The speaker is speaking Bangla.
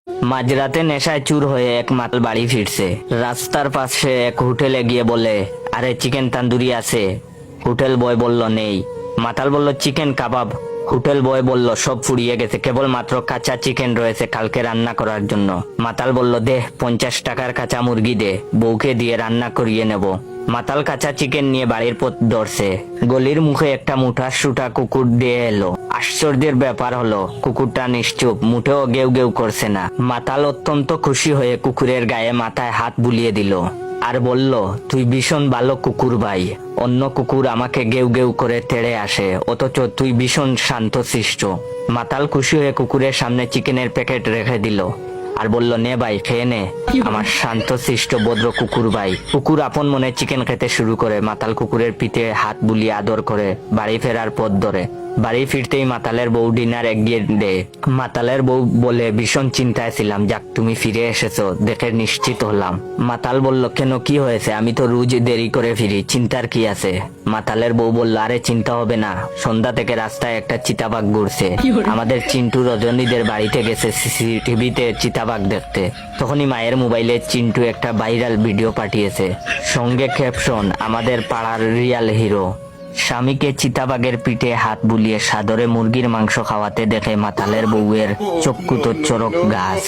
মাঝরাতে নেশায় চুর হয়ে এক মাতাল বাড়ি ফিরছে। রাস্তার পাশে এক হোটেলে গিয়ে বলে, আরে চিকেন তান্দুরি আছে? হোটেল বয় বলল নেই। মাতাল বলল চিকেন কাবাব। হোটেল বয় বলল সব ফুরিয়ে গেছে, কেবল মাত্র কাঁচা চিকেন রয়েছে কালকে রান্না করার জন্য। মাতাল বলল দে 50 টাকার কাঁচা মুরগি দে, বউকে দিয়ে রান্না করিয়ে নেব। মাতাল কাঁচা চিকেন নিয়ে বাড়ির পথ ধরছে। গলির মুখে একটা মুঠা সুটা কুকুর দিয়ে এলো। আশ্চর্যের ব্যাপার হলো কুকুরটা নিশ্চুপ, মুঠেও গেউ গেউ করছে না। মাতাল অত্যন্ত খুশি হয়ে কুকুরের গায়ে মাথায় হাত বুলিয়ে দিল আর বলল, তুই ভীষণ ভালো কুকুর ভাই। অন্য কুকুর আমাকে গেউ গেউ করে তেড়ে আসে, অথচ তুই ভীষণ শান্তশিষ্ট। মাতাল খুশি হয়ে কুকুরের সামনে চিকেনের প্যাকেট রেখে দিল আর বলল, নে ভাই খেয়ে নে, আমার শান্তশিষ্ট ভদ্র কুকুর ভাই। কুকুর আপন মনে চিকেন খেতে শুরু করে। মাতাল কুকুরের পিঠে হাত বুলিয়ে আদর করে বাড়ি ফেরার পথ ধরে। বাড়ি ফিরতেই মাতালের বউ ডিনার এগিয়ে দেয়। মাতালের বউ বলে, ভীষণ চিন্তায় ছিলাম, যাক তুমি ফিরে এসেছো দেখে নিশ্চিত হলাম। মাতাল বলল, কেন কি হয়েছে? আমি তো রোজ দেরি করে ফিরি, চিন্তার কি আছে? মাতালের বউ বলল, আরে চিন্তা হবে না, সন্ধ্যা থেকে রাস্তায় একটা চিতাবাঘ ঘুরছে। আমাদের চিন্টু রজনীদের বাড়িতে গেছে সিসিটিভিতে চিতাবাঘ দেখতে। তখনই মায়ের মোবাইলে চিন্টু একটা ভাইরাল ভিডিও পাঠিয়েছে, সঙ্গে ক্যাপশন, আমাদের পাড়ার রিয়াল হিরো। স্বামীকে চিতাবাঘের পিঠে হাত বুলিয়ে সাদরে মুরগির মাংস খাওয়াতে দেখে মাতালের বউয়ের চক্ষু তো চরক গাছ।